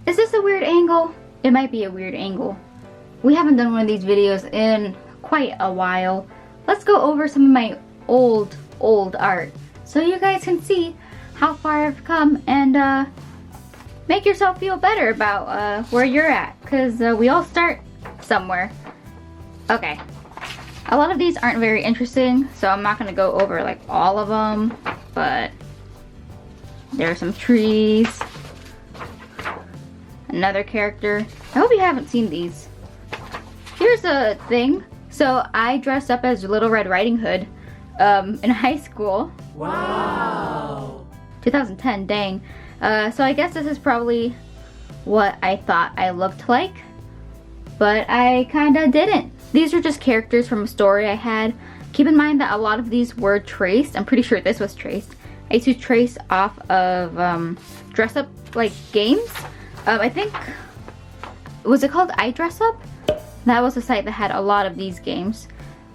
Is this a weird angle? It might be a weird angle. We haven't done one of these videos in quite a while. Let's go over some of my old art so you guys can see how far I've come and make yourself feel better about where you're at, because we all start somewhere. Okay, a lot of these aren't very interesting, so I'm not gonna go over like all of them, but there are some trees, another character. I hope you haven't seen these. Here's a thing. So I dressed up as Little Red Riding Hood in high school. Wow! 2010, dang. So I guess this is probably what I thought I looked like, but I kinda didn't. These are just characters from a story I had. Keep in mind that a lot of these were traced. I'm pretty sure this was traced. I used to trace off of dress up like games. I think, was it called iDressUp? That was a site that had a lot of these games.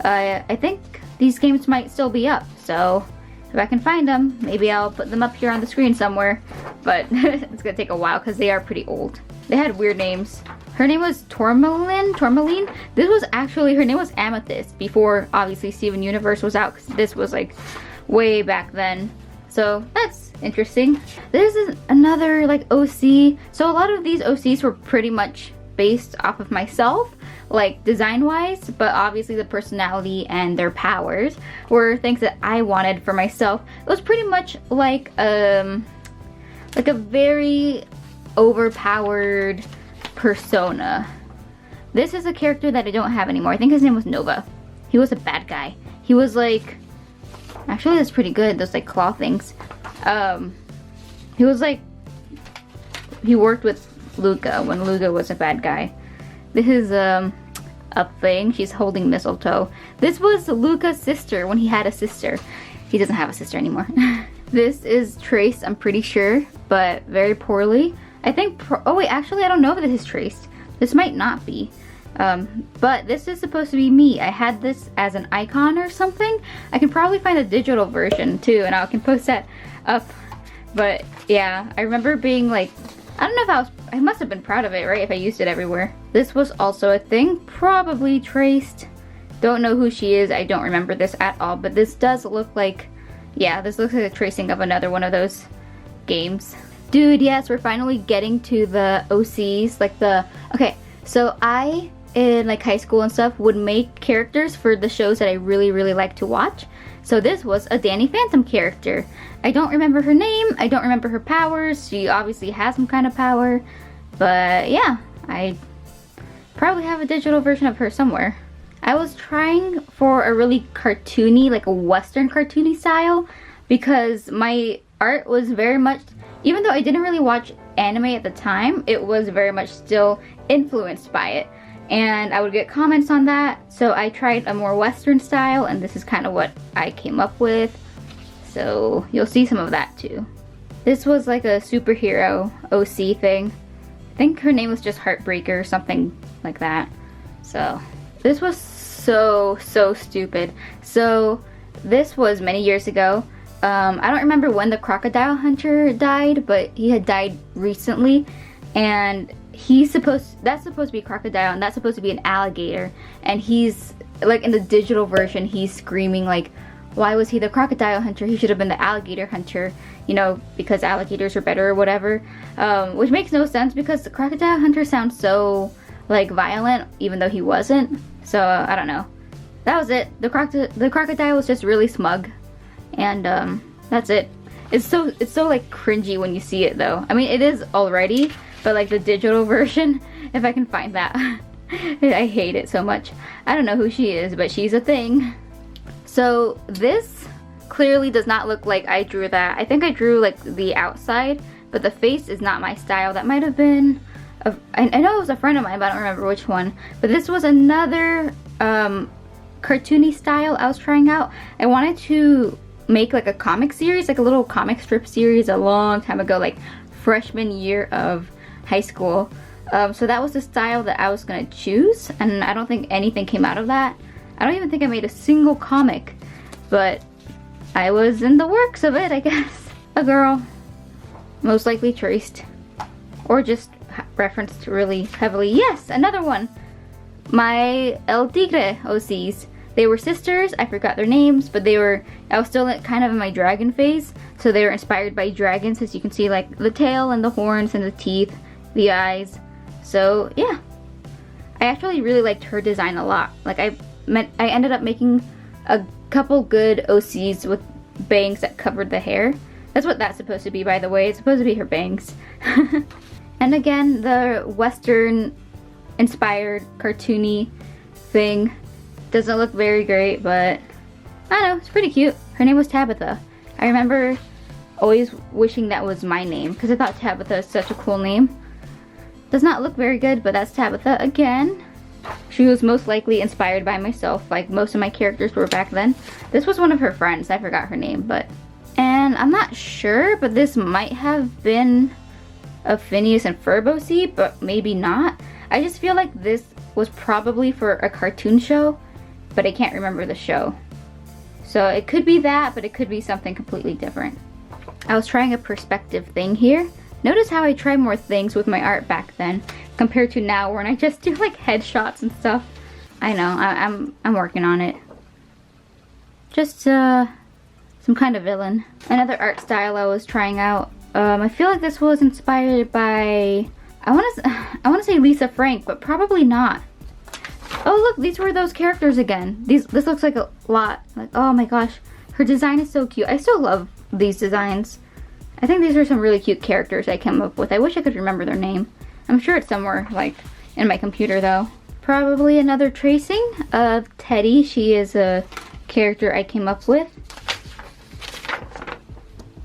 I think these games might still be up, so if I can find them, maybe I'll put them up here on the screen somewhere, but it's gonna take a while because they are pretty old. They had weird names. Her name was Tourmaline. This was actually, her name was Amethyst before obviously Steven Universe was out, because this was like way back then. So that's interesting. This is another like OC. So a lot of these OCs were pretty much based off of myself, like design wise, but obviously the personality and their powers were things that I wanted for myself. It was pretty much like a very overpowered persona. This is a character that I don't have anymore. I think his name was Nova. He was a bad guy. He was like, actually that's pretty good, those like claw things. He was like, he worked with Luca when Luca was a bad guy. This is a thing. She's holding mistletoe. This was Luca's sister when he had a sister. He doesn't have a sister anymore. This is traced, I'm pretty sure, but very poorly. I think, oh wait, actually I don't know if this is traced. This might not be. But this is supposed to be me. I had this as an icon or something. I can probably find a digital version too, and I can post that up. But yeah, I remember being like, I don't know if I must have been proud of it, right? If I used it everywhere. This was also a thing, probably traced. Don't know who she is. I don't remember this at all, but this does look like, yeah, this looks like a tracing of another one of those games. Dude, yes, we're finally getting to the OCs, like the, okay, so I, in like high school and stuff, would make characters for the shows that I really like to watch. So this was a Danny Phantom character. I don't remember her name, I don't remember her powers. She obviously has some kind of power, but yeah, I probably have a digital version of her somewhere. I was trying for a really cartoony, like a Western cartoony style, because my art was very much, even though I didn't really watch anime at the time, it was very much still influenced by it. And I would get comments on that, so I tried a more Western style, and this is kind of what I came up with. So you'll see some of that too. This was like a superhero OC thing. I think her name was just Heartbreaker or something like that. So this was so stupid. So this was many years ago. I don't remember when the crocodile hunter died, but he had died recently, and that's supposed to be a crocodile, and that's supposed to be an alligator, and he's like, in the digital version, he's screaming like, why was he the crocodile hunter? He should have been the alligator hunter, you know, because alligators are better or whatever, which makes no sense because the crocodile hunter sounds so like violent, even though he wasn't. So I don't know. That was it. The crocodile was just really smug, and that's it. It's so like cringy when you see it though. I mean, it is already, but like the digital version, if I can find that. I hate it so much. I don't know who she is, but she's a thing. So this clearly does not look like I drew that. I think I drew like the outside, but the face is not my style. That might have been, I know it was a friend of mine, but I don't remember which one. But this was another cartoony style I was trying out. I wanted to make like a comic series, like a little comic strip series a long time ago, like freshman year of high school. So that was the style that I was gonna choose, and I don't think anything came out of that. I don't even think I made a single comic, but I was in the works of it, I guess. A girl, most likely traced, or just referenced really heavily. Yes, another one. My El Tigre OCs. They were sisters, I forgot their names, but I was still kind of in my dragon phase, so they were inspired by dragons, as you can see, like the tail and the horns and the teeth, the eyes. So yeah, I actually really liked her design a lot. Like I ended up making a couple good OCs with bangs that covered the hair. That's what that's supposed to be, by the way. It's supposed to be her bangs. And again, the Western inspired cartoony thing doesn't look very great, but I don't know, it's pretty cute. Her name was Tabitha. I remember always wishing that was my name because I thought Tabitha is such a cool name. Does not look very good, but that's Tabitha again. She was most likely inspired by myself, like most of my characters were back then. This was one of her friends, I forgot her name, and I'm not sure, but this might have been a Phineas and Ferb OC, but maybe not. I just feel like this was probably for a cartoon show, but I can't remember the show. So it could be that, but it could be something completely different. I was trying a perspective thing here. Notice how I try more things with my art back then compared to now when I just do like headshots and stuff. I know, I'm working on it. Just some kind of villain. Another art style I was trying out. I feel like this was inspired by, I want to say Lisa Frank, but probably not. Oh look, these were those characters again. This looks like a lot. Like, oh my gosh, her design is so cute. I still love these designs. I think these are some really cute characters I came up with. I wish I could remember their name. I'm sure it's somewhere like in my computer though. Probably another tracing of Teddy. She is a character I came up with.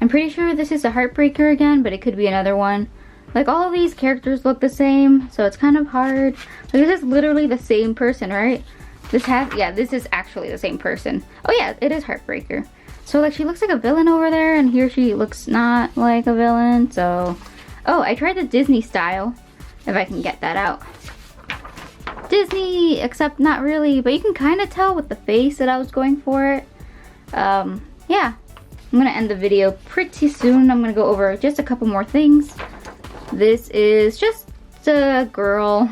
I'm pretty sure this is a Heartbreaker again, but it could be another one. Like all of these characters look the same, so it's kind of hard. Like, this is literally the same person, right? Yeah, this is actually the same person. Oh yeah, it is Heartbreaker. So like she looks like a villain over there, and here she looks not like a villain, so. Oh, I tried the Disney style, if I can get that out. Disney, except not really, but you can kind of tell with the face that I was going for it. Yeah, I'm gonna end the video pretty soon. I'm gonna go over just a couple more things. This is just a girl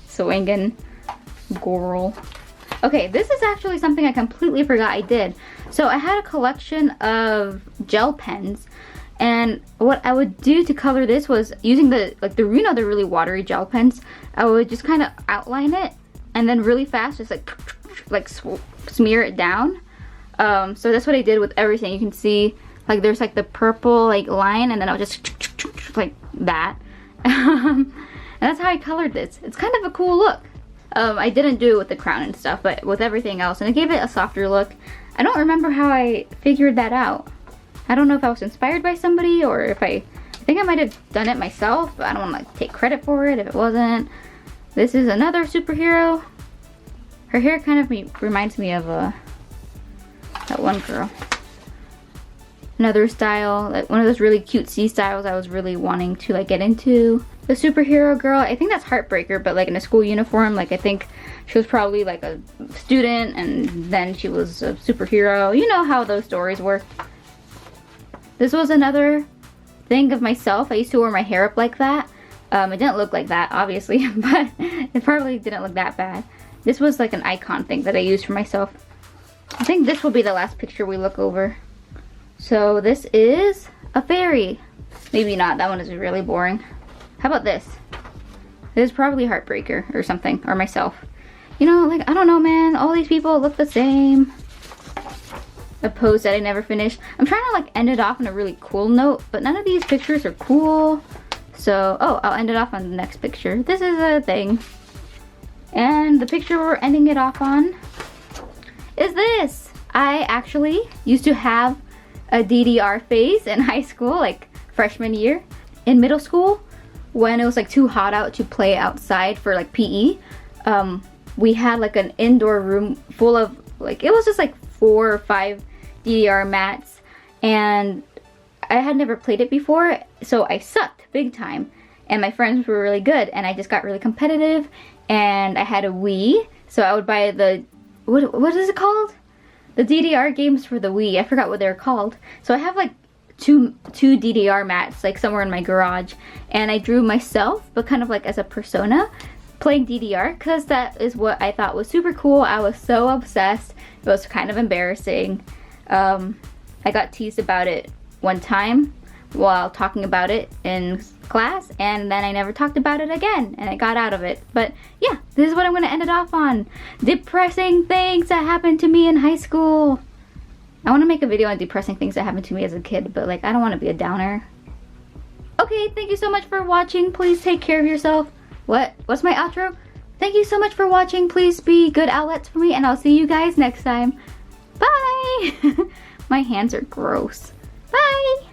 swinging girl. Okay, this is actually something I completely forgot I did. So I had a collection of gel pens, and what I would do to color this was using the really watery gel pens. I would just kind of outline it and then really fast just like smear it down. So that's what I did with everything. You can see like there's like the purple like line, and then I'll just like that. And that's how I colored this. It's kind of a cool look. I didn't do it with the crown and stuff, but with everything else, and it gave it a softer look. I don't remember how I figured that out. I don't know if I was inspired by somebody or if I think I might have done it myself, but I don't want to take credit for it if it wasn't. This is another superhero. Her hair kind of reminds me of that one girl. Another style, like one of those really cutesy styles I was really wanting to like get into. The superhero girl, I think that's Heartbreaker, but like in a school uniform. Like I think she was probably like a student and then she was a superhero. You know how those stories work. This was another thing of myself. I used to wear my hair up like that. It didn't look like that, obviously, but it probably didn't look that bad. This was like an icon thing that I used for myself. I think this will be the last picture we look over. So this is a fairy. Maybe not, that one is really boring. How about this? This is probably Heartbreaker or something, or myself. You know, like, I don't know, man. All these people look the same. A pose that I never finished. I'm trying to like end it off on a really cool note, but none of these pictures are cool. So, oh, I'll end it off on the next picture. This is a thing. And the picture we're ending it off on is this. I actually used to have a DDR phase in high school, like freshman year. In middle school, when it was like too hot out to play outside for like PE, we had like an indoor room full of like, it was just like 4 or 5 DDR mats, and I had never played it before, so I sucked big time, and my friends were really good, and I just got really competitive, and I had a Wii, so I would buy the, what is it called? The DDR games for the Wii. I forgot what they're called. So I have like two DDR mats like somewhere in my garage, and I drew myself, but kind of like as a persona playing DDR, because that is what I thought was super cool. I was so obsessed. It was kind of embarrassing. I got teased about it one time while talking about it in class, and then I never talked about it again, and I got out of it. But yeah, this is what I'm gonna end it off on. Depressing things that happened to me in high school. I want to make a video on depressing things that happened to me as a kid, but like I don't want to be a downer. Okay, thank you so much for watching. Please take care of yourself. What's my outro? Thank you so much for watching. Please be good outlets for me, and I'll see you guys next time. Bye! My hands are gross. Bye!